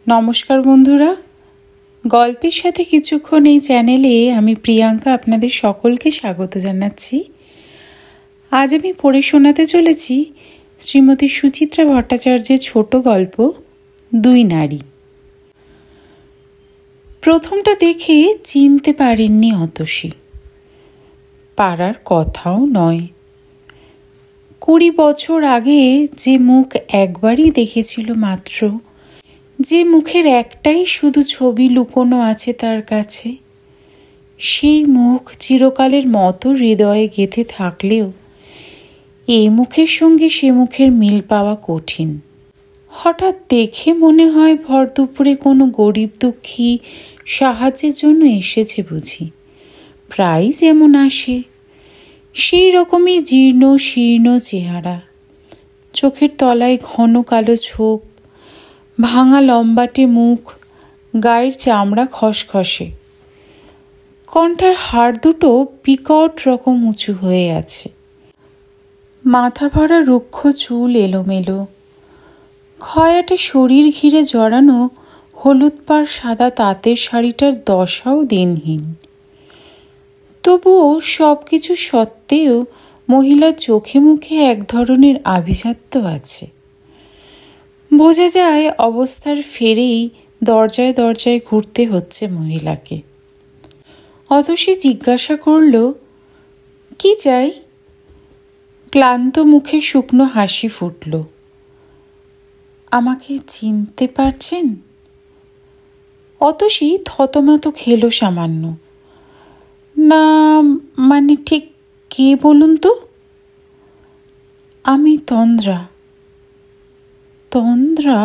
নমস্কার বন্ধুরা, গল্পের সাথে কিছুক্ষণ এই চ্যানেলে আমি প্রিয়াঙ্কা আপনাদের সকলকে স্বাগত জানাচ্ছি। আজ আমি পড়ে শোনাতে চলেছি শ্রীমতী সুচিত্রা ভট্টাচার্যের ছোট গল্প দুই নারী। প্রথমটা দেখে চিনতে পারেননি অতসী। পারার কথাও নয়। 20 বছর আগে যে মুখ একবারই দেখেছিল মাত্র, যে মুখের একটাই শুধু ছবি লুকোনো আছে তার কাছে, সেই মুখ চিরকালের মতো হৃদয়ে গেঁথে থাকলেও এই মুখের সঙ্গে সে মুখের মিল পাওয়া কঠিন। হঠাৎ দেখে মনে হয় ভর দুপুরে কোনো গরিব দুঃখী সাহায্যের জন্য এসেছে বুঝি। প্রায় যেমন আসে সেই রকমই জীর্ণ শীর্ণ চেহারা, চোখের তলায় ঘন কালো ছোপ, ভাঙা লম্বাটে মুখ, গায়ের চামড়া খসখসে, কণ্ঠার হাড় দুটো বিকট রকম উঁচু হয়ে আছে, মাথা ভরা রুক্ষ চুল এলোমেলো, ক্ষয়াটে শরীর ঘিরে জড়ানো হলুদ পাড় সাদা তাঁতের শাড়িটার দশাও দিনহীন। তবুও সব কিছু সত্ত্বেও মহিলার চোখে মুখে এক ধরনের আভিজাত্য আছে। বোঝা যায় অবস্থার ফেরেই দরজায় দরজায় ঘুরতে হচ্ছে মহিলাকে। অতসী জিজ্ঞাসা করল, কি চাই? ক্লান্ত মুখে শুকনো হাসি ফুটল। আমাকে চিনতে পারছেন? অতসী থতমত খেল সামান্য। না, মানে ঠিক কে বলুন তো? আমি তন্দ্রা। তন্দ্রা?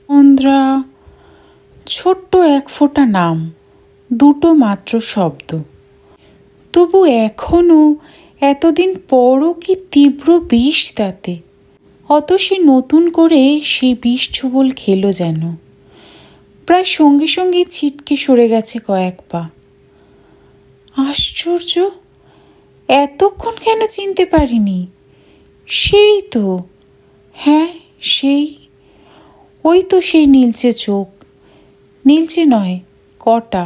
তন্দ্রা ছোট্ট এক ফোঁটা নাম, দুটো মাত্র শব্দ। তবু এখনো এতদিন পরও কি তীব্র বিষ তাতে। অতসী নতুন করে সেই বিষ ছোবল খেলো যেন। প্রায় সঙ্গে সঙ্গে ছিটকে সরে গেছে কয়েক পা। আশ্চর্য, এতক্ষণ কেন চিনতে পারিনি? সেই তো, হ্যাঁ সেই, ওই তো সেই নীলচে চোখ, নীলচে নয় কটা,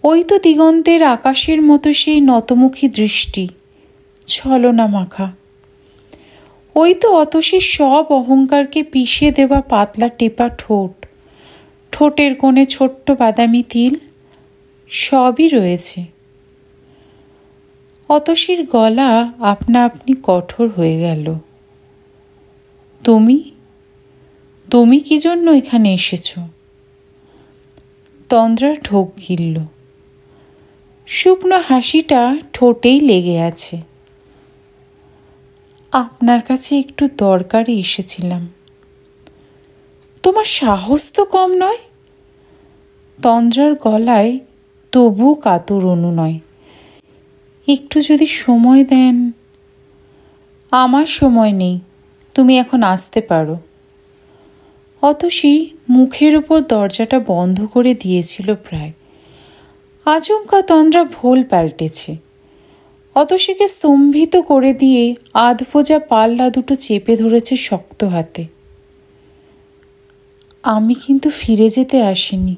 ওই তো দিগন্তের আকাশের মতো সেই নতমুখী দৃষ্টি, ছলনা মাখা, ওই তো অতসীর সব অহংকারকে পিষে দেওয়া পাতলা টেপা ঠোঁট, ঠোঁটের কোণে ছোট্ট বাদামি তিল, সবই রয়েছে। অতসীর গলা আপনা আপনি কঠোর হয়ে গেল। তুমি তুমি কি জন্য এখানে এসেছ? তন্দ্রার ঢোক গিলল। শুকনো হাসিটা ঠোঁটেই লেগে আছে। আপনার কাছে একটু দরকারে এসেছিলাম। তোমার সাহস তো কম নয়। তন্দ্রার গলায় তবু কাতর অনুনয়। একটু যদি সময় দেন। আমার সময় নেই, তুমি এখন আসতে পারো। অতসী মুখের ওপর দরজাটা বন্ধ করে দিয়েছিল প্রায়। আচমকা তন্দ্রা ভোল পাল্টেছে। অতসীকে স্তম্ভিত করে দিয়ে আধপোজা পাল্লা দুটো চেপে ধরেছে শক্ত হাতে। আমি কিন্তু ফিরে যেতে আসিনি,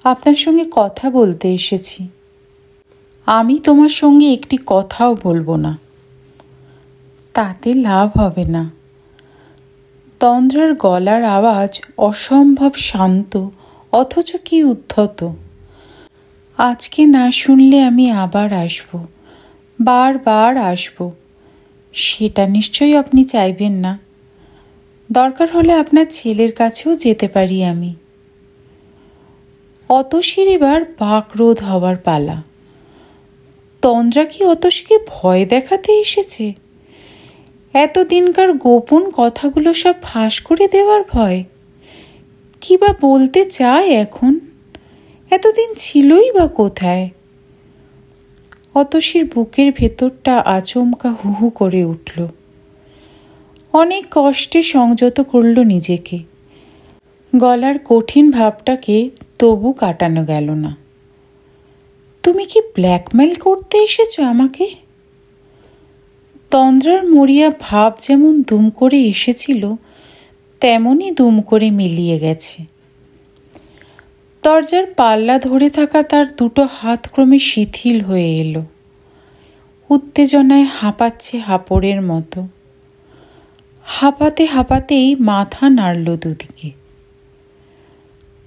আপনার সঙ্গে কথা বলতে এসেছি। আমি তোমার সঙ্গে একটি কথাও বলবো না। তাতে লাভ হবে না। তন্দ্রার গলার আওয়াজ অসম্ভব শান্ত, অথচ কি উদ্ধত। আজকে না শুনলে আমি আবার আসব, বারবার আসব। সেটা নিশ্চয়ই আপনি চাইবেন না। দরকার হলে আপনার ছেলের কাছেও যেতে পারি আমি। অতসীর এবার বাকরোধ হবার পালা। তন্দ্রা কি অতসীকে ভয় দেখাতে এসেছে? এতদিনকার গোপন কথাগুলো সব ফাঁস করে দেওয়ার ভয়? কি বা বলতে চায় এখন? এতদিন ছিলই বা কোথায়? অতসীর বুকের ভেতরটা আচমকা হুহু করে উঠল। অনেক কষ্টে সংযত করল নিজেকে। গলার কঠিন ভাবটাকে তবু কাটানো গেল না। তুমি কি ব্ল্যাকমেল করতে এসেছো আমাকে? তন্দ্রার মরিয়া ভাব যেমন দুম করে এসেছিল, তেমনই দুম করে মিলিয়ে গেছে। দরজার পাল্লা ধরে থাকা তার দুটো হাত ক্রমে শিথিল হয়ে এলো, উত্তেজনায় হাঁপাচ্ছে হাঁপড়ের মতো। হাঁপাতে হাঁপাতেই মাথা নাড়ল দুদিকে।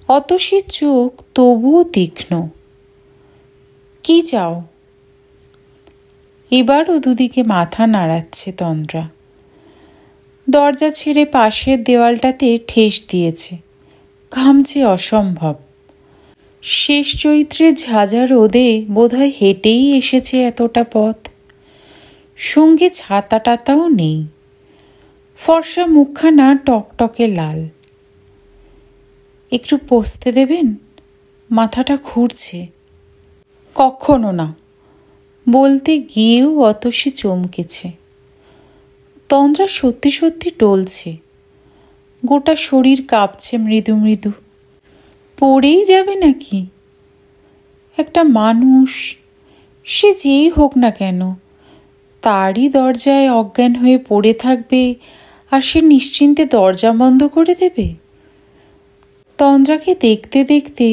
অতসীর চোখ তবুও তীক্ষ্ণ। কি চাও? এবারও দুদিকে মাথা নাড়াচ্ছে তন্দ্রা। দরজা ছেড়ে পাশের দেওয়ালটাতে ঠেস দিয়েছে, ঘামছে অসম্ভব। শেষ চৈত্রের ঝাঁঝা রোদে বোধহয় হেঁটেই এসেছে এতটা পথ। সঙ্গে ছাতা টাতাও নেই। ফর্সা মুখখানা টকটকে লাল। একটু পোস্তে দেবেন? মাথাটা ঘুরছে। কখনো না বলতে গিয়েও অতসী চমকেছে। তন্দ্রা সত্যি সত্যি টলছে, গোটা শরীর কাঁপছে মৃদু মৃদু। পড়েই যাবে নাকি? একটা মানুষ, সে যেই হোক না কেন, তারই দরজায় অজ্ঞান হয়ে পড়ে থাকবে আর সে নিশ্চিন্তে দরজা বন্ধ করে দেবে? তন্দ্রাকে দেখতে দেখতে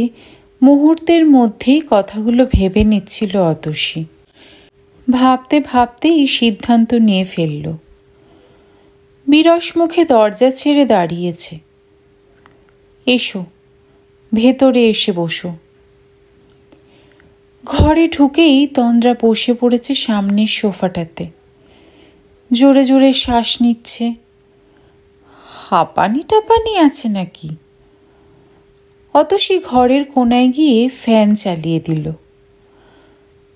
মুহূর্তের মধ্যেই কথাগুলো ভেবে নিচ্ছিল অতসী। ভাবতে ভাবতেই সিদ্ধান্ত নিয়ে ফেলল। বিরস মুখে দরজা ছেড়ে দাঁড়িয়েছে। এসো, ভেতরে এসে বসো। ঘরে ঢুকেই তন্দ্রা বসে পড়েছে সামনের সোফাটাতে। জোরে জোরে শ্বাস নিচ্ছে। হাঁপানি টাপানি আছে নাকি? অতসী ঘরের কোনায় গিয়ে ফ্যান চালিয়ে দিল।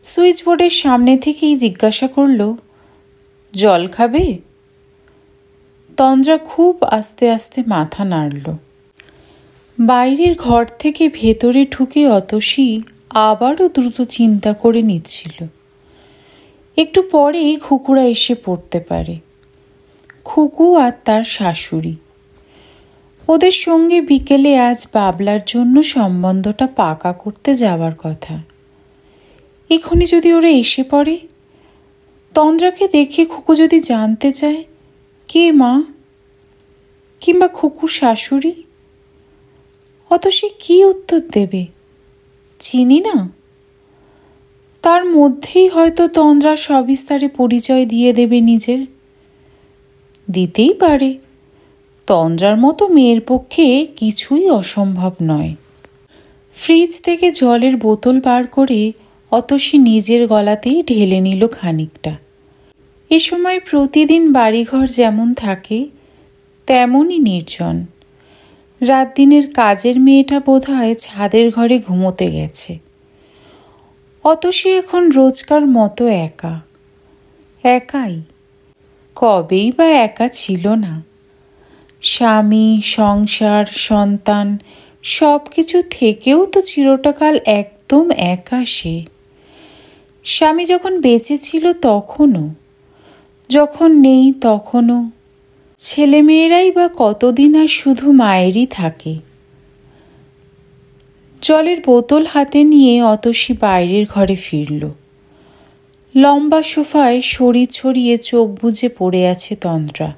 সুইচ বোর্ডের সামনে থেকেই জিজ্ঞাসা করল, জল খাবে? তন্দ্রা খুব আস্তে আস্তে মাথা নাড়ল। বাইরের ঘর থেকে ভেতরে ঢুকে অতসী আবারও দ্রুত চিন্তা করে নিচ্ছিল। একটু পরেই খুকুরা এসে পড়তে পারে। খুকু আর তার শাশুড়ি। ওদের সঙ্গে বিকেলে আজ বাবলার জন্য সম্বন্ধটা পাকা করতে যাওয়ার কথা। এখনই যদি ওরা এসে পড়ে, তন্দ্রাকে দেখে খুকু যদি জানতে চায় কে মা, কিংবা খুকুর শাশুড়ি, অতসী কি উত্তর দেবে? চিনি না। তার মধ্যেই হয়তো তন্দ্রা সবিস্তারে পরিচয় দিয়ে দেবে নিজের। দিতেই পারে। তন্দ্রার মতো মেয়ের পক্ষে কিছুই অসম্ভব নয়। ফ্রিজ থেকে জলের বোতল বার করে অতসী নিজের গলাতেই ঢেলে নিল খানিকটা। এ সময় প্রতিদিন বাড়িঘর যেমন থাকে তেমনই নির্জন। রাত দিনের কাজের মেয়েটা বোধহয় ছাদের ঘরে ঘুমোতে গেছে। অতসী এখন রোজকার মতো একা। একাই। কবেই বা একা ছিল না। স্বামী, সংসার, সন্তান সব কিছু থেকেও তো চিরটাকাল একদম একা সে। স্বামী যখন বেঁচে ছিল তখনও, যখন নেই তখনও। ছেলেমেয়েরাই বা কতদিন আর শুধু মায়েরই থাকে। জলের বোতল হাতে নিয়ে অতসী বাইরের ঘরে ফিরল। লম্বা সোফায় শরীর ছড়িয়ে চোখ বুজে পড়ে আছে তন্দ্রা।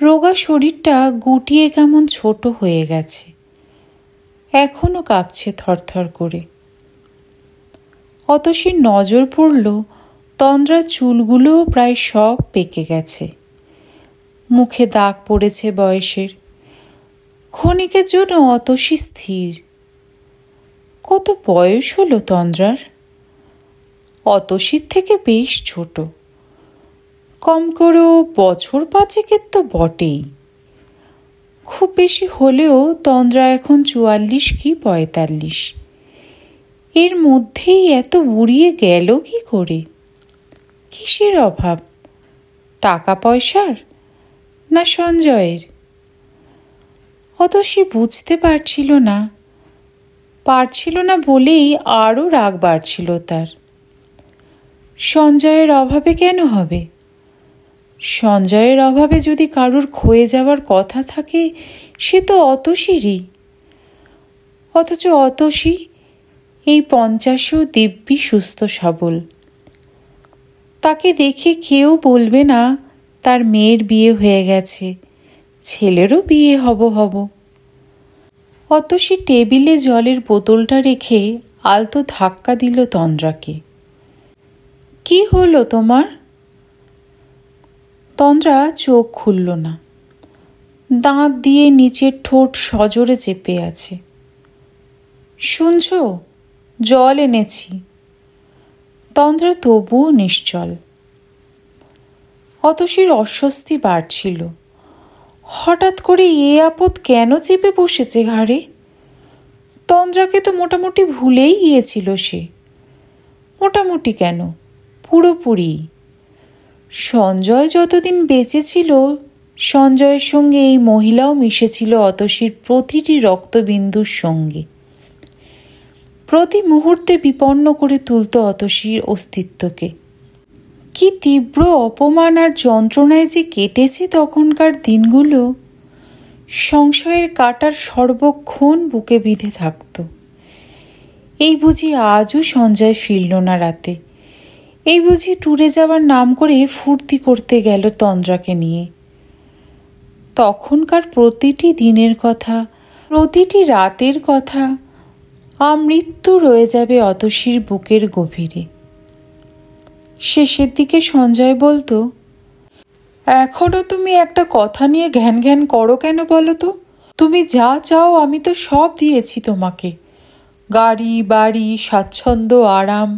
রোগা শরীরটা গুটিয়ে কেমন ছোট হয়ে গেছে। এখনো কাঁপছে থরথর করে। অতসীর নজর পড়ল তন্দ্রার চুলগুলোও প্রায় সব পেকে গেছে। মুখে দাগ পড়েছে বয়সের। ক্ষণিকের জন্য অতসী স্থির। কত বয়স হলো তন্দ্রার? অতসীর থেকে বেশ ছোট। কম করেও বছর পাঁচেকের তো বটেই। খুব বেশি হলেও তন্দ্রা এখন 44 কি 45। এর মধ্যেই এত বুড়িয়ে গেল কি করে? কিসের অভাব? টাকা পয়সার না সঞ্জয়ের? অতসী বুঝতে পারছিল না বলেই আরও রাগ বাড়ছিল তার। সঞ্জয়ের অভাবে কেন হবে? সঞ্জয়ের অভাবে যদি কারুর ক্ষয়ে যাওয়ার কথা থাকে সে তো অতসীরই। অথচ অতসী এই 50-এও দিব্যি সুস্থ সবল। তাকে দেখে কেউ বলবে না তার মেয়ের বিয়ে হয়ে গেছে, ছেলেরও বিয়ে হব। অতসী টেবিলে জলের বোতলটা রেখে আলতো ধাক্কা দিল তন্দ্রাকে। কি হলো তোমার? তন্দ্রা চোখ খুলল না, দাঁত দিয়ে নিচের ঠোঁট সজোরে চেপে আছে। শুনছ, জল এনেছি। তন্দ্রা তবুও নিশ্চল। অতসীর অস্বস্তি বাড়ছিল। হঠাৎ করে এ আপদ কেন চেপে বসেছে ঘাড়ে? তন্দ্রাকে তো মোটামুটি ভুলেই গিয়েছিল সে। মোটামুটি কেন, পুরোপুরি। সঞ্জয় যতদিন বেঁচে ছিল, সঞ্জয়ের সঙ্গে এই মহিলাও মিশেছিল অতসীর প্রতিটি রক্তবিন্দুর সঙ্গে। প্রতি মুহূর্তে বিপন্ন করে তুলত অতসীর অস্তিত্বকে। কি তীব্র অপমান আর যন্ত্রণায় যে কেটেছে তখনকার দিনগুলো, সংশয়ের কাঁটার সর্বক্ষণ বুকে বিঁধে থাকত। এই বুঝি আজও সঞ্জয় ফিরল না রাতে। এই বুঝি ট্যুরে যাওয়ার নাম করে ফুর্তি করতে গেল তন্দ্রাকে নিয়ে। তখনকার প্রতিটি দিনের কথা, প্রতিটি রাতের কথা আমৃত্যু রয়ে যাবে অতসীর বুকের গভীরে। শেষের দিকে সঞ্জয় বলতো, এখনো তুমি একটা কথা নিয়ে ঘ্যান ঘ্যান করো কেন বলো তো? তুমি যা চাও আমি তো সব দিয়েছি তোমাকে, গাড়ি, বাড়ি, স্বাচ্ছন্দ্য, আরাম।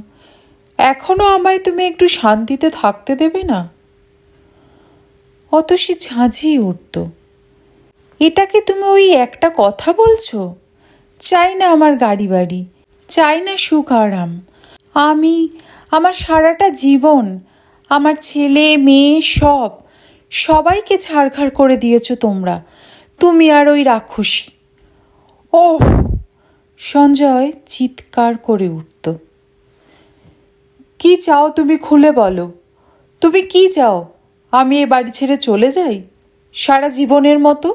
এখনো আমায় তুমি একটু শান্তিতে থাকতে দেবে না? অতসী ঝাঁঝিয়ে উঠত। এটাকে তুমি ওই একটা কথা বলছো? চাই না আমার গাড়ি বাড়ি, চাই না সুখ আরাম। আমার সারাটা জীবন, আমার ছেলে মেয়ে সবাইকে ছাড়খাড় করে দিয়েছো তোমরা, তুমি আর ওই রাক্ষসী। ওহ! সঞ্জয় চিৎকার করে উঠত। কি চাও তুমি খুলে বলো। তুমি কি চাও? আমি এ বাড়ি ছেড়ে চলে যাই সারা জীবনের মতো?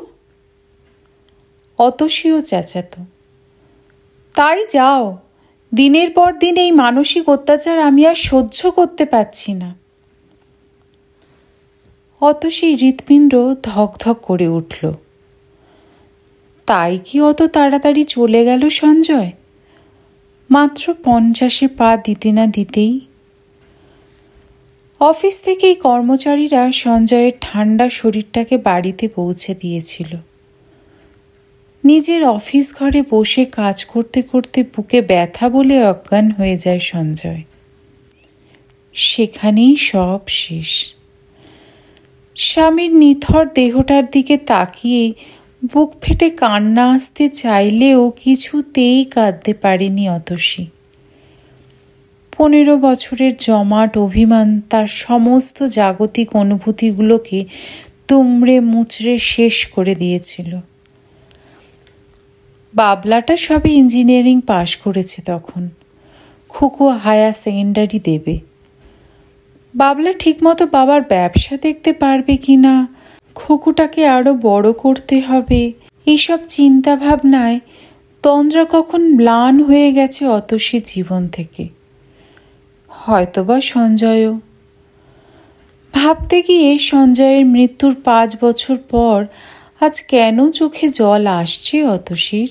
অতসীও চেঁচাত, তাই যাও। দিনের পর দিন এই মানসিক অত্যাচার আমি আর সহ্য করতে পারছি না। অতসী হৃৎপিণ্ড ধকধক করে উঠল। তাই কি অত তাড়াতাড়ি চলে গেল সঞ্জয়? মাত্র 50-এ পা দিতে না দিতেই। অফিস থেকেই কর্মচারীরা সঞ্জয়ের ঠান্ডা শরীরটাকে বাড়িতে পৌঁছে দিয়েছিল। নিজের অফিস ঘরে বসে কাজ করতে করতে বুকে ব্যথা বলে অজ্ঞান হয়ে যায় সঞ্জয়। সেখানেই সব শেষ। স্বামীর নিথর দেহটার দিকে তাকিয়ে বুক ফেটে কান্না আসতে চাইলেও কিছুতেই কাঁদতে পারেনি অতসী। 15 বছরের জমাট অভিমান তার সমস্ত জাগতিক অনুভূতিগুলোকে দুমড়ে মুচড়ে শেষ করে দিয়েছিল। বাবলাটা সবে ইঞ্জিনিয়ারিং পাশ করেছে তখন। খুকু হায়ার সেকেন্ডারি দেবে। বাবলা ঠিকমতো বাবার ব্যবসা দেখতে পারবে কিনা, খুকুটাকে আরো বড় করতে হবে, এইসব চিন্তা ভাবনায় তন্দ্রা কখন ম্লান হয়ে গেছে অতসীর জীবন থেকে। হয়তোবা সঞ্জয়ও। ভাবতে গিয়ে সঞ্জয়ের মৃত্যুর 5 বছর পর আজ কেন চোখে জল আসছে অতসীর?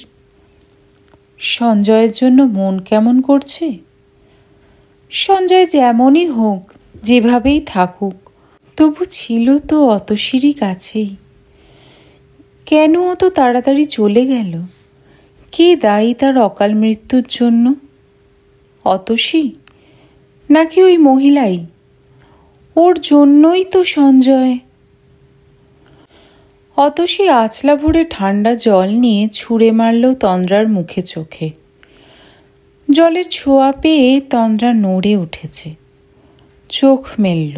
সঞ্জয়ের জন্য মন কেমন করছে? সঞ্জয় যেমনই হোক, যেভাবেই থাকুক, তবু ছিল তো অতসীরই কাছেই। কেন অত তাড়াতাড়ি চলে গেল? কে দায়ী তার অকাল মৃত্যুর জন্য? অতসী নাকি ওই মহিলাই? ওর জন্যই তো সঞ্জয়। অতসী আছলা ভরে ঠান্ডা জল নিয়ে ছুঁড়ে মারল তন্দ্রার মুখে চোখে। জলের ছোঁয়া পেয়ে তন্দ্রা নড়ে উঠেছে, চোখ মেলল।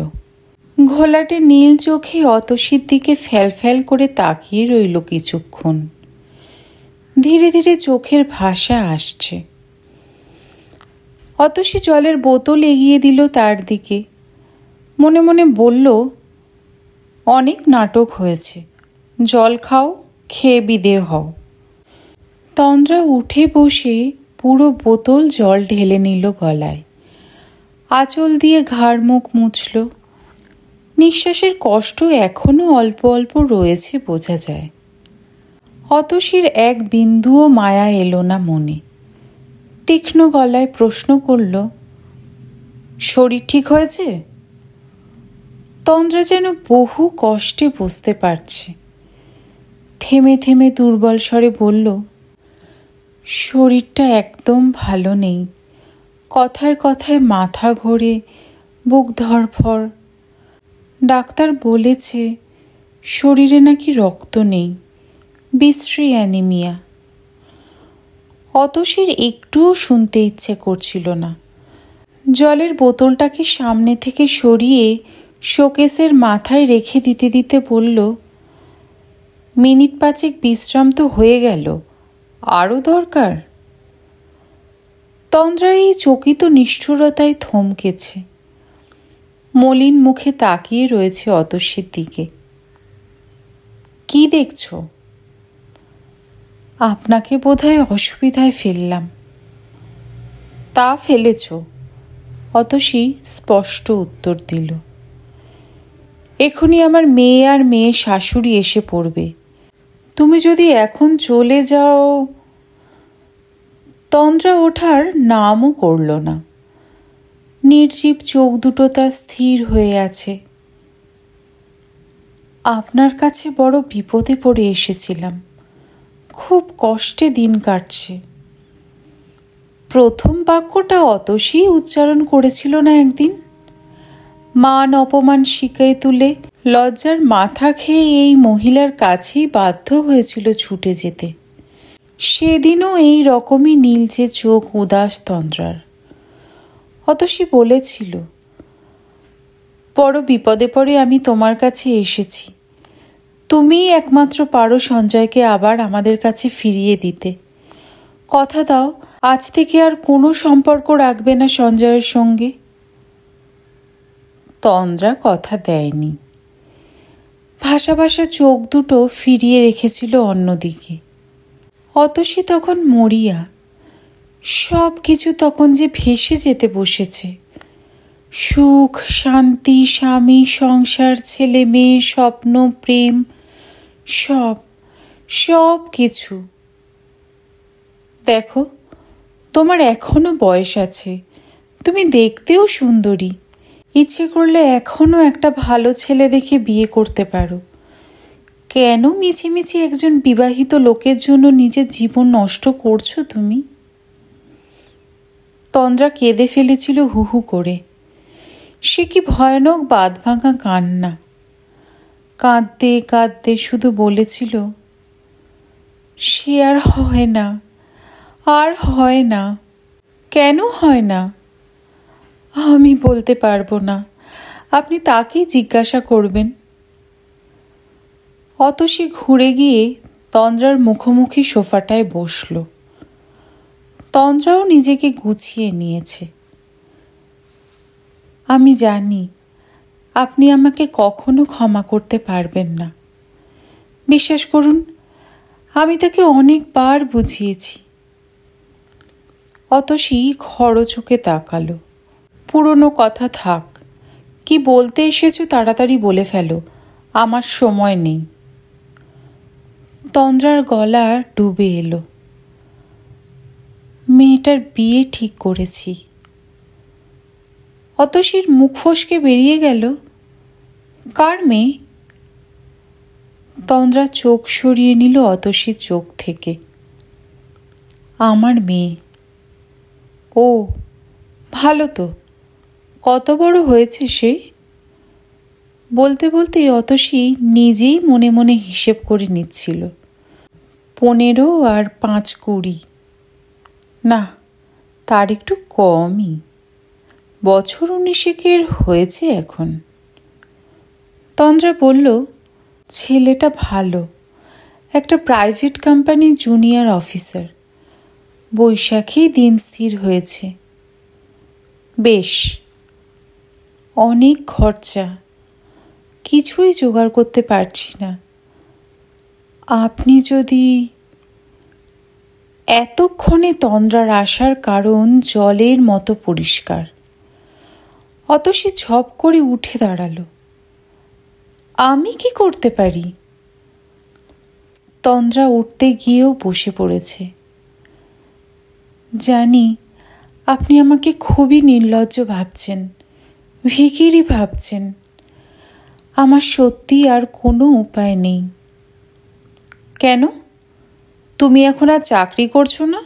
ঘোলাটে নীল চোখে অতসীর দিকে ফ্যাল করে তাকিয়ে রইল কিছুক্ষণ। ধীরে ধীরে চোখের ভাষা আসছে। অতসী জলের বোতল এগিয়ে দিল তার দিকে। মনে মনে বলল, অনেক নাটক হয়েছে, জল খাও, খেয়ে বিদেয় হও। তন্দ্রা উঠে বসে পুরো বোতল জল ঢেলে নিল গলায়। আঁচল দিয়ে ঘাড় মুখ মুছল। নিঃশ্বাসের কষ্ট এখনো অল্প অল্প রয়েছে বোঝা যায়। অতসীর এক বিন্দুও মায়া এলো না মনে। তীক্ষ্ণ গলায় প্রশ্ন করল, শরীর ঠিক হয়েছে? তন্দ্রা যেন বহু কষ্টে বুঝতে পারছে। থেমে থেমে দুর্বল স্বরে বলল, শরীরটা একদম ভালো নেই। কথায় কথায় মাথা ঘোরে, বুক ধড়ফড়। ডাক্তার বলেছে শরীরে নাকি রক্ত নেই, বিশ্রী অ্যানিমিয়া। অতসীর একটুও শুনতে ইচ্ছে করছিল না। জলের বোতলটাকে সামনে থেকে সরিয়ে শোকেসের মাথায় রেখে দিতে দিতে বলল, মিনিট 5 বিশ্রাম তো হয়ে গেল, আরও দরকার? তন্দ্রা এই চকিত নিষ্ঠুরতায় থমকেছে। মলিন মুখে তাকিয়ে রয়েছে অতসীর দিকে। কি দেখছ? আপনাকে বোধহয় অসুবিধায় ফেললাম। তা ফেলেছ, অতসী স্পষ্ট উত্তর দিল। এখনই আমার মেয়ে আর মেয়ের শাশুড়ি এসে পড়বে। তুমি যদি এখন চলে যাও। তন্দ্রা ওঠার নামও করল না। নির্জীব চোখ দুটো তার স্থির হয়ে আছে। আপনার কাছে বড় বিপদে পড়ে এসেছিলাম, খুব কষ্টে দিন কাটছে। প্রথম বাক্যটা অতসী উচ্চারণ করেছিল না একদিন? মান অপমান শিকায় তুলে লজ্জার মাথা খেয়ে এই মহিলার কাছেই বাধ্য হয়েছিল ছুটে যেতে। সেদিনও এই রকমই নীলচে চোখ উদাস তন্দ্রার। অতসী বলেছিল, বড় বিপদে পড়ে আমি তোমার কাছে এসেছি। তুমিই একমাত্র পারো সঞ্জয়কে আবার আমাদের কাছে ফিরিয়ে দিতে। কথা দাও, আজ থেকে আর কোনো সম্পর্ক রাখবে না সঞ্জয়ের সঙ্গে। তন্দ্রা কথা দেয়নি। ভাসা ভাসা চোখ দুটো ফিরিয়ে রেখেছিল অন্যদিকে। অতসী তখন মরিয়া। সব কিছু তখন যে ভেসে যেতে বসেছে। সুখ, শান্তি, স্বামী, সংসার, ছেলে মেয়ে, স্বপ্ন, প্রেম, সব সব কিছু। দেখো, তোমার এখনো বয়স আছে, তুমি দেখতেও সুন্দরী। ইচ্ছে করলে এখনো একটা ভালো ছেলে দেখে বিয়ে করতে পারো। কেন মিছিমিছি একজন বিবাহিত লোকের জন্য নিজের জীবন নষ্ট করছো তুমি? তন্দ্রা কেঁদে ফেলেছিল হু হু করে। সে কি ভয়ানক বাঁধভাঙা কান্না! কাঁদতে কাঁদতে শুধু বলেছিল, সে আর হয় না, আর হয় না। কেন হয় না? আমি বলতে পারবো না, আপনি তাকেই জিজ্ঞাসা করবেন। অতসী ঘুরে গিয়ে তন্দ্রার মুখোমুখি সোফাটায় বসল। তন্দ্রাও নিজেকে গুছিয়ে নিয়েছে। আমি জানি আপনি আমাকে কখনো ক্ষমা করতে পারবেন না। বিশ্বাস করুন, আমি তাকে অনেকবার বুঝিয়েছি। অতসী খরচোখে তাকালো। পুরনো কথা থাক, কি বলতে এসেছো তাড়াতাড়ি বলে ফেলো, আমার সময় নেই। তন্দ্রার গলা ডুবে এলো। মেয়েটার বিয়ে ঠিক করেছি। অতসীর মুখ ফসকে বেরিয়ে গেল, কার মেয়ে? তন্দ্রা চোখ সরিয়ে নিল অতসীর চোখ থেকে। আমার মেয়ে। ও, ভালো তো। কত বড় হয়েছে সে? বলতে বলতে অতসী নিজেই মনে মনে হিসেব করে নিচ্ছিল। 15 আর 5 20। না, তার একটু কমই। বছর 19 হয়েছে এখন। তন্দ্রা বলল, ছেলেটা ভালো, একটা প্রাইভেট কোম্পানির জুনিয়র অফিসার। বৈশাখেই দিন স্থির হয়েছে। বেশ, অনেক খরচা, কিছুই জোগাড় করতে পারছি না। আপনি যদি... এতক্ষণে তন্দ্রার আসার কারণ জলের মতো পরিষ্কার। অতসী ঝপ করে উঠে দাঁড়ালো। আমি কি করতে পারি? তন্দ্রা উঠতে গিয়েও বসে পড়েছে। জানি আপনি আমাকে খুবই নির্লজ্জ ভাবছেন, ভিখিরি ভাবছেন। আমার সত্যি আর কোনো উপায় নেই। কেন? তুমি এখন আর চাকরি করছো না?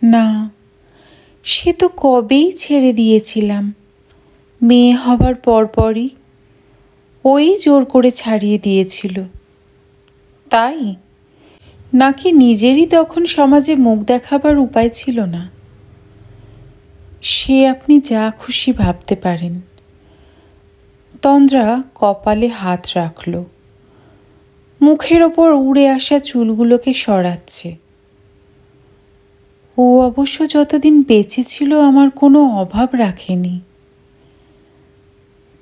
না, সে তো কবেই ছেড়ে দিয়েছিলাম। মেয়ে হবার পরপরই ওই জোর করে ছাড়িয়ে দিয়েছিল। তাই নাকি নিজেরই তখন সমাজে মুখ দেখাবার উপায় ছিল না? সে আপনি যা খুশি ভাবতে পারেন। তন্দ্রা কপালে হাত রাখল, মুখের ওপর উড়ে আসা চুলগুলোকে সরাচ্ছে। ও অবশ্য যতদিন বেঁচে ছিল আমার কোনো অভাব রাখেনি।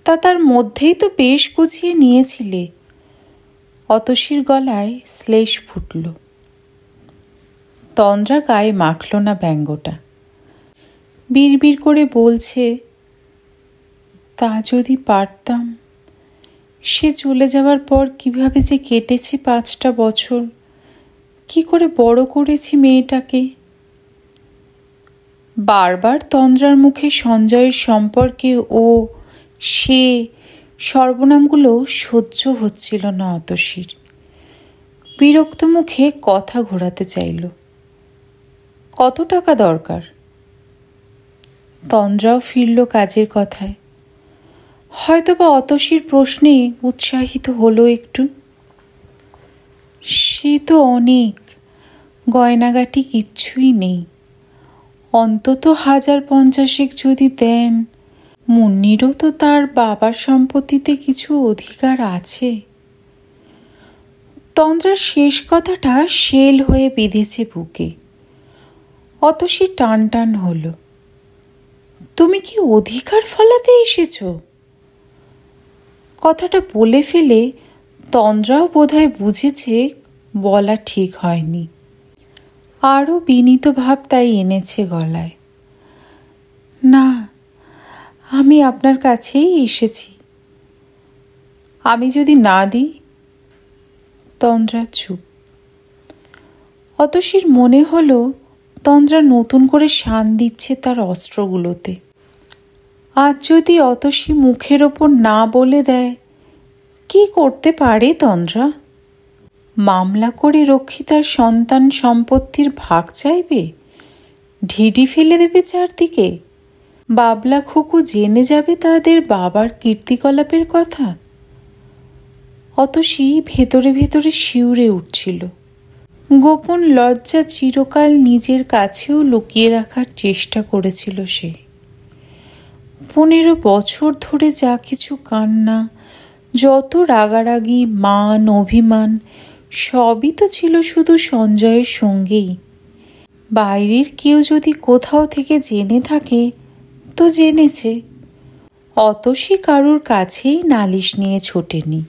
তা তার মধ্যেই তো বেশ গুছিয়ে নিয়েছিলে। অতসীর গলায় শ্লেষ ফুটল। তন্দ্রা গায়ে মাখল না ব্যঙ্গটা। বিড়বিড় করে বলছে, তা যদি পারতাম। সে চলে যাওয়ার পর কিভাবে যে কেটেছে 5টা বছর, কি করে বড় করেছি মেয়েটাকে। বারবার তন্দ্রার মুখে সঞ্জয়ের সম্পর্কে ও সে সর্বনামগুলো সহ্য হচ্ছিল না অতসীর। বিরক্ত মুখে কথা ঘোরাতে চাইল। কত টাকা দরকার? তন্দ্রাও ফিরল কাজের কথায়। হয়তোবা অতসীর প্রশ্নে উৎসাহিত হলো একটু। সে তো অনেক, গয়নাগাটি কিচ্ছুই নেই। অন্তত 1050 যদি দেন। মুন্নিরও তো তার বাবার সম্পত্তিতে কিছু অধিকার আছে। তন্দ্রার শেষ কথাটা শেল হয়ে বিঁধেছে বুকে। অতসী টান টান হলো। তুমি কি অধিকার ফলাতে এসেছ? কথাটা বলে ফেলে তন্দ্রাও বোধহয় বুঝেছে বলা ঠিক হয়নি। আরও বিনীত ভাব তাই এনেছে গলায়। না, আমি আপনার কাছেই এসেছি। আমি যদি না দিই? তন্দ্রা চুপ। অতসীর মনে হলো তন্দ্রা নতুন করে শান দিচ্ছে তার অস্ত্রগুলোতে। আজ যদি অতসী মুখের ওপর না বলে দেয়, কি করতে পারে তন্দ্রা? মামলা করে রক্ষিতার সন্তান সম্পত্তির ভাগ চাইবে? ঢিঢি ফেলে দেবে চারদিকে? বাবলা খুকু জেনে যাবে তাদের বাবার কীর্তিকলাপের কথা? অতসী ভেতরে ভেতরে শিউরে উঠছিল। গোপন লজ্জা চিরকাল নিজের কাছেও লুকিয়ে রাখার চেষ্টা করেছিল সে। 15 বছর ধরে যা কিছু কান্না, যত রাগারাগি, মান, অভিমান, সবই তো ছিল শুধু সঞ্জয়ের সঙ্গেই। বাইরের কেউ যদি কোথাও থেকে জেনে থাকে তো জেনেছে। অতসী কারুর কাছেই নালিশ নিয়ে ছোটেনি,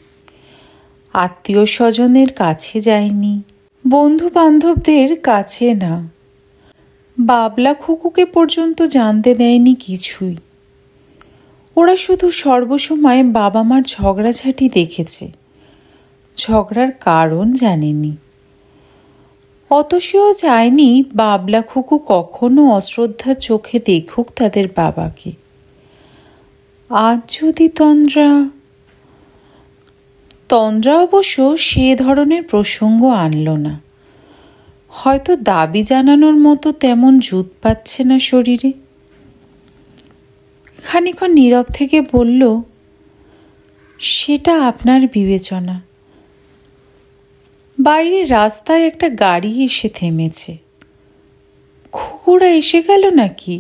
আত্মীয় স্বজনের কাছে যায়নি, বন্ধু বান্ধবদের কাছে না, বাবলা খুকুকে পর্যন্ত জানতে দেয়নি কিছুই। ওরা শুধু সর্বসময় বাবা মার ঝগড়াঝাটি দেখেছে, ঝগড়ার কারণ জানেনি। অতসীও চায়নি বাবলা খুকু কখনো অশ্রদ্ধা চোখে দেখুক তাদের বাবাকে। আজ যদি তন্দ্রা অবশ্য সে ধরনের প্রসঙ্গ আনল না। হয়তো দাবি জানানোর মতো তেমন জুত পাচ্ছে না শরীরে। খানিকক্ষণ নীরব থেকে বলল, সেটা আপনার বিবেচনা। বাইরে রাস্তায় একটা গাড়ি এসে থেমেছে। খুকুরা এসে গেল নাকি?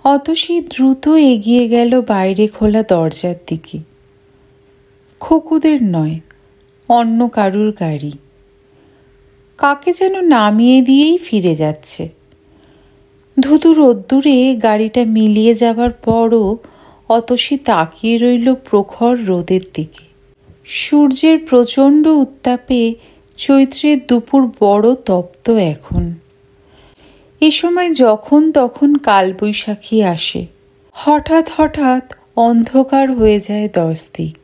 অতসী দ্রুত এগিয়ে গেল বাইরে খোলা দরজার দিকে। খুকুদের নয়, অন্য কারুর গাড়ি। কাকে যেন নামিয়ে দিয়েই ফিরে যাচ্ছে। ধুধু রোদ্দুরে গাড়িটা মিলিয়ে যাবার পরও অতসী তাকিয়ে রইল প্রখর রোদের দিকে। সূর্যের প্রচণ্ড উত্তাপে চৈত্রের দুপুর বড় তপ্ত এখন। এ সময় যখন তখন কালবৈশাখী আসে। হঠাৎ হঠাৎ অন্ধকার হয়ে যায় 10 দিক।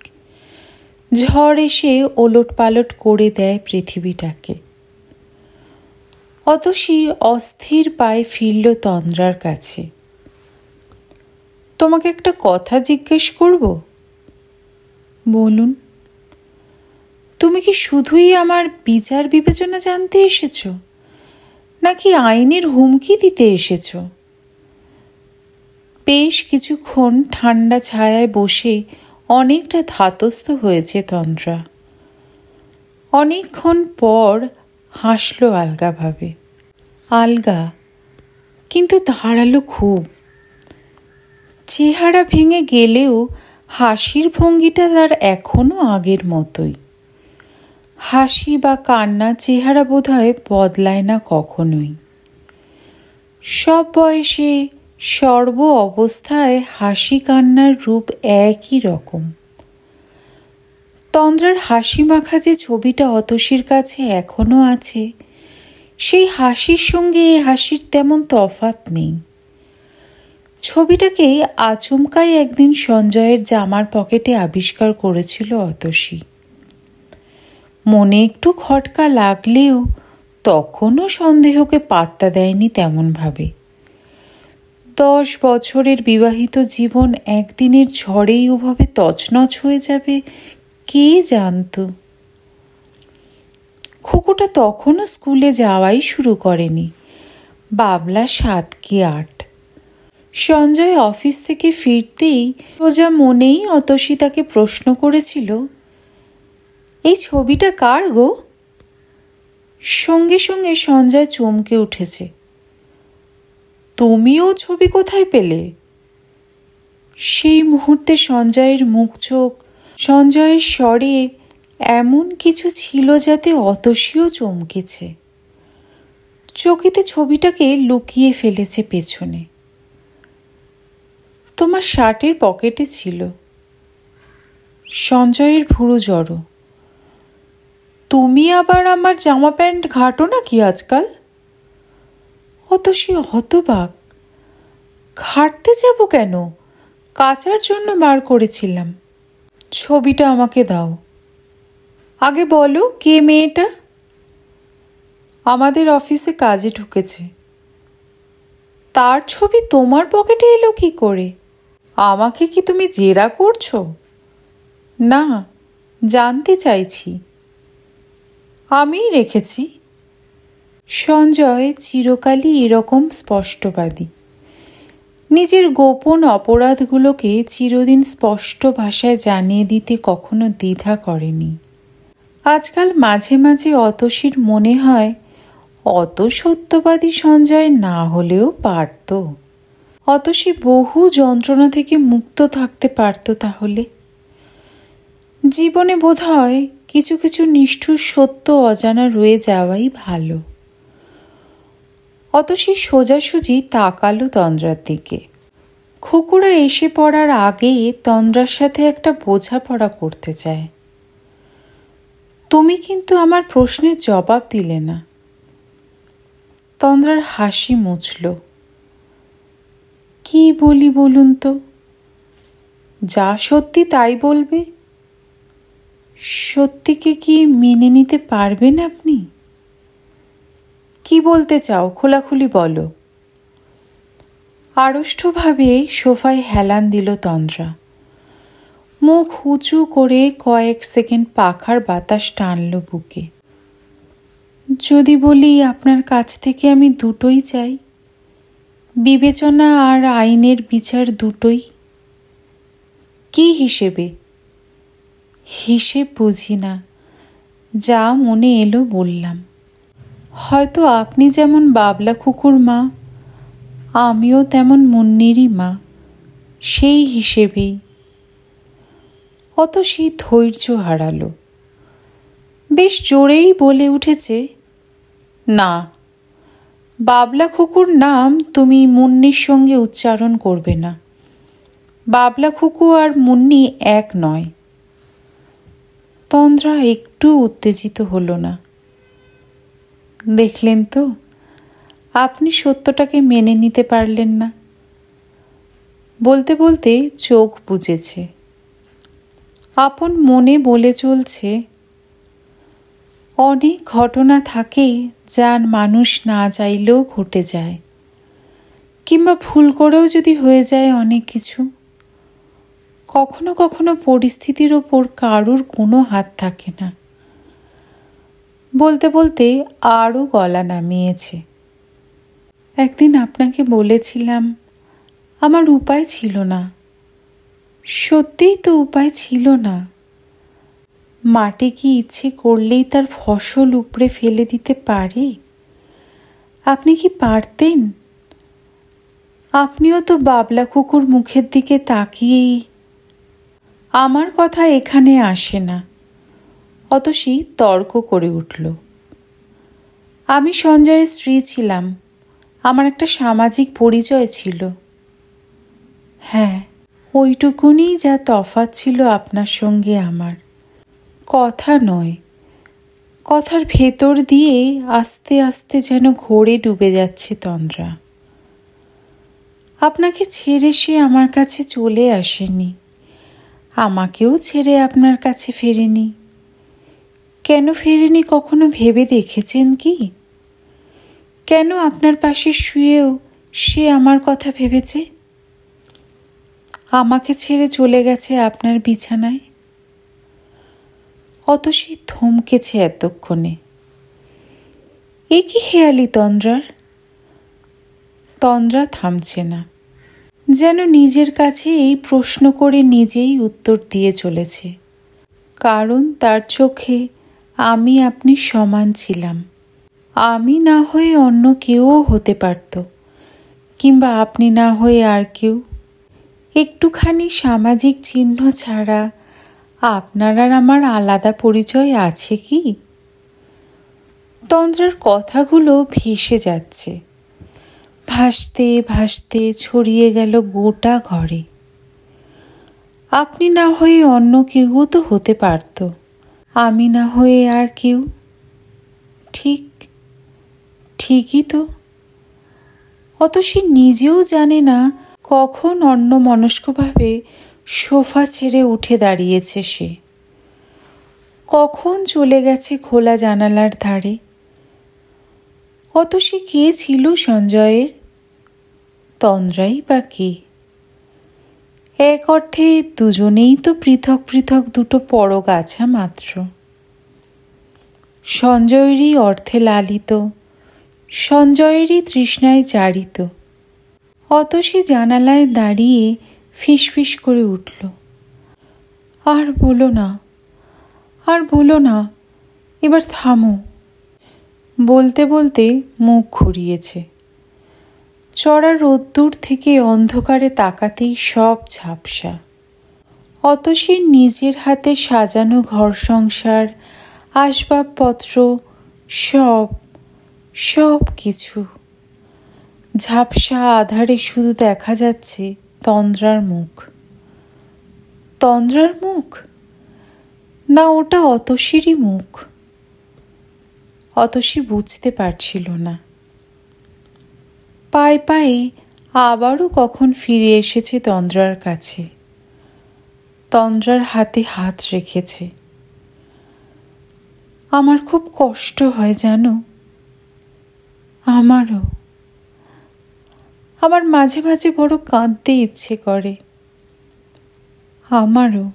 ঝড় এসে ওলটপালট করে দেয় পৃথিবীটাকে। অতসী অস্থির পায়ে ফিরল তন্দ্রার কাছে। তোমাকে একটা কথা জিজ্ঞেস করব? বলুন। তুমি কি শুধুই আমার বিচার বিবেচনা জানতে এসেছ, নাকি আইনের হুমকি দিতে এসেছ? বেশ কিছুক্ষণ ঠান্ডা ছায়ায় বসে অনেকটা ধাতস্থ হয়েছে তন্দ্রা। অনেকক্ষণ পর হাসল আলগাভাবে। আলগা, কিন্তু ধারালো খুব। চেহারা ভেঙে গেলেও হাসির ভঙ্গিটা তার এখনো আগের মতোই। হাসি বা কান্না চেহারা বোধহয় বদলায় না কখনোই। সব বয়সে সর্ব অবস্থায় হাসি কান্নার রূপ একই রকম। তন্দ্রার হাসি মাখা যে ছবিটা অতসীর কাছে এখনো আছে, সেই হাসির সঙ্গে এ হাসির তেমন তফাৎ নেই। ছবিটাকে আচমকাই একদিন সঞ্জয়ের জামার পকেটে আবিষ্কার করেছিল অতসী। মনে একটু খটকা লাগলেও তখনও সন্দেহকে পাত্তা দেয়নি তেমনভাবে। 10 বছরের বিবাহিত জীবন একদিনের ঝড়েই ওভাবে তছনছ হয়ে যাবে কে জানত। খুকুটা তখনও স্কুলে যাওয়াই শুরু করেনি, বাবলা 7 কি 8। সঞ্জয় অফিস থেকে ফিরতেই সোজা মনেই অতসী তাকে প্রশ্ন করেছিল, এই ছবিটা কার গো? সঙ্গে সঙ্গে সঞ্জয় চমকে উঠেছে। তুমিও ছবি কোথায় পেলে? সেই মুহূর্তে সঞ্জয়ের মুখ চোখ, সঞ্জয়ের স্বরে এমন কিছু ছিল যাতে অতসীও চমকেছে। চকিতে ছবিটাকে লুকিয়ে ফেলেছে পেছনে। তোমার শার্টের পকেটে ছিল। সঞ্জয়ের ভুরু জড়ো। তুমি আবার আমার জামা প্যান্ট ঘাটো নাকি আজকাল? অতসী হতবাক। ঘাটতে যাব কেন? কাচার জন্য বার করেছিলাম। ছবিটা আমাকে দাও। আগে বলো, কে মেয়েটা? আমাদের অফিসে কাজে ঢুকেছে। তার ছবি তোমার পকেটে এলো কি করে? আমাকে কি তুমি জেরা করছো? না, জানতে চাইছি। আমিই রেখেছি। সঞ্জয় চিরকালই এরকম স্পষ্টবাদী। নিজের গোপন অপরাধগুলোকে চিরদিন স্পষ্ট ভাষায় জানিয়ে দিতে কখনো দ্বিধা করেনি। আজকাল মাঝে মাঝে অতসীর মনে হয় অত সত্যবাদী সঞ্জয় না হলেও পারত। অতসী বহু যন্ত্রণা থেকে মুক্ত থাকতে পারত তাহলে। জীবনে বোধহয় কিছু কিছু নিষ্ঠুর সত্য অজানা রয়ে যাওয়াই ভালো। অতসী সোজাসুজি তাকালো তন্দ্রার দিকে। খুকুরা এসে পড়ার আগে তন্দ্রার সাথে একটা বোঝাপড়া করতে চায়। তুমি কিন্তু আমার প্রশ্নের জবাব দিলে না। তন্দ্রার হাসি মুছল। কি বলি বলুন তো? যা সত্যি তাই বলবে। সত্যিকে কি মেনে নিতে পারবেন আপনি? কি বলতে চাও খোলাখুলি বলো। আড়ষ্টভাবে সোফায় হেলান দিল তন্দ্রা। মুখ উঁচু করে কয়েক সেকেন্ড পাখার বাতাস টানল বুকে। যদি বলি আপনার কাছ থেকে আমি দুটোই চাই, বিবেচনা আর আইনের বিচার দুটোই। কি হিসেবে? হিসেব বুঝি না, যা মনে এলো বললাম। হয়তো আপনি যেমন বাবলা খুকুর মা, আমিও তেমন মুন্নিরই মা, সেই হিসেবেই। অতসী ধৈর্য হারালো। বেশ জোরেই বলে উঠেছে, না, বাবলা খুকুর নাম তুমি মুন্নির সঙ্গে উচ্চারণ করবে না। বাবলা খুকু আর মুন্নি এক নয়। তন্দ্রা একটু উত্তেজিত হলো না। দেখলেন তো, আপনি সত্যটাকে মেনে নিতে পারলেন না। বলতে বলতে চোখ বুজেছে। আপন মনে বলে চলছে, অনেক ঘটনা থাকে যার মানুষ না চাইলেও ঘটে যায়, কিংবা ভুল করেও যদি হয়ে যায় অনেক কিছু। কখনো কখনো পরিস্থিতির ওপর কারোর কোনো হাত থাকে না। বলতে বলতে আরও গলা নামিয়েছে। একদিন আপনাকে বলেছিলাম আমার উপায় ছিল না। সত্যিই তো উপায় ছিল না। মাটি কি ইচ্ছে করলেই তার ফসল উপড়ে ফেলে দিতে পারে? আপনি কি পারতেন? আপনিও তো বাবলা কুকুর মুখের দিকে তাকিয়েই। আমার কথা এখানে আসে না। অতসী তর্ক করে উঠল। আমি সঞ্জয়ের স্ত্রী ছিলাম। আমার একটা সামাজিক পরিচয় ছিল। হ্যাঁ, ওইটুকুনি যা তফাৎ ছিল আপনার সঙ্গে আমার। কথা নয়, কথার ভেতর দিয়ে আস্তে আস্তে যেন ঘোরে ডুবে যাচ্ছে তন্দ্রা। আপনাকে ছেড়ে সে আমার কাছে চলে আসেনি, আমাকেও ছেড়ে আপনার কাছে ফেরেনি। কেন ফেরেনি কখনো ভেবে দেখেছেন কি? কেন আপনার পাশে শুয়েও সে আমার কথা ভেবেছে? আমাকে ছেড়ে চলে গেছে আপনার বিছানায়। অতসী থমকেছে এতক্ষণে। এ কি হেয়ালি তন্দ্রার? তন্দ্রা থামছে না, যেন নিজের কাছে এই প্রশ্ন করে নিজেই উত্তর দিয়ে চলেছে। কারণ তার চোখে আমি আপনি সমান ছিলাম। আমি না হয়ে অন্য কেউও হতে পারত, কিংবা আপনি না হয়ে আর কেউ। একটুখানি সামাজিক চিহ্ন ছাড়া আপনার আর আমার আলাদা পরিচয় আছে কি? তন্দ্রার কথাগুলো ভেসে যাচ্ছে, ভাসতে ভাসতে ছড়িয়ে গেল গোটা ঘরে। আপনি না হয়ে অন্য কেউ তো হতে পারত, আমি না হয়ে আর কেউ। ঠিকই তো। অতসী নিজেও জানে না কখন অন্যমনস্কভাবে সোফা ছেড়ে উঠে দাঁড়িয়েছে সে, কখন চলে গেছে খোলা জানালার ধারে। অতসী কে ছিল সঞ্জয়ের? তন্দ্রাই বা কে? এক অর্থে দুজনেই তো পৃথক পৃথক দুটো পরগাছা মাত্র। সঞ্জয়েরই অর্থে লালিত, সঞ্জয়েরই তৃষ্ণায় জারিত। অতসী জানালায় দাঁড়িয়ে ফিসফিস করে উঠল, আর বলো না, আর বলো না, এবার থামো। বলতে বলতে মুখ ঘুরিয়েছে। চড়া রোদ্দুর থেকে অন্ধকারে তাকাতেই সব ঝাপসা। অতসীর নিজের হাতে সাজানো ঘর সংসার, আসবাবপত্র, সব কিছু। ঝাপসা আধারে শুধু দেখা যাচ্ছে তন্দ্রার মুখ। তন্দ্রার মুখ? না, ওটা অতসীরই মুখ। অতসী বুঝতে পারছিল না। পায়ে পায়ে আবারও কখন ফিরে এসেছে তন্দ্রার কাছে। তন্দ্রার হাতে হাত রেখেছে। আমার খুব কষ্ট হয় জানো। আমারও। আমার মাঝে মাঝে বড় কাঁদতে ইচ্ছে করে। আমারও।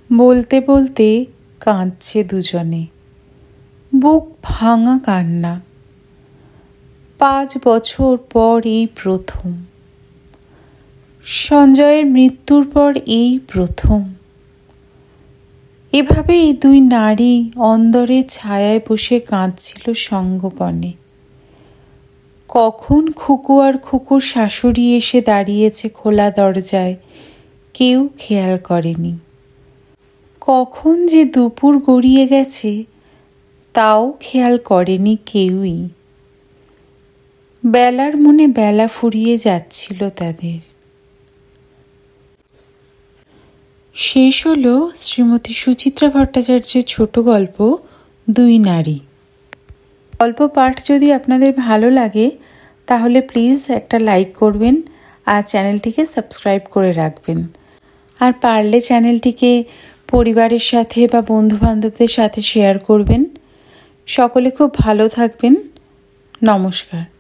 বলতে বলতে কাঁদছে দুজনে, বুক ভাঙা কান্না। 5 বছর পর এই প্রথম। সঞ্জয়ের মৃত্যুর পর এই প্রথম। এভাবে এই দুই নারী অন্দরের ছায়ায় বসে কাঁদছিল সঙ্গোপনে। কখন খুকু আর খুকুর শাশুড়ি এসে দাঁড়িয়েছে খোলা দরজায়, কেউ খেয়াল করেনি। কখন যে দুপুর গড়িয়ে গেছে তাও খেয়াল করেনি কেউই। বেলার মনে বেলা ফুরিয়ে যাচ্ছিল তাদের। শেষ হলো শ্রীমতী সুচিত্রা ভট্টাচার্যের ছোট গল্প 2 নারী। গল্প পাঠ যদি আপনাদের ভালো লাগে তাহলে প্লিজ একটা লাইক করবেন আর চ্যানেলটিকে সাবস্ক্রাইব করে রাখবেন। আর পারলে চ্যানেলটিকে পরিবারের সাথে বা বন্ধুবান্ধবদের সাথে শেয়ার করবেন। সকলে খুব ভালো থাকবেন। নমস্কার।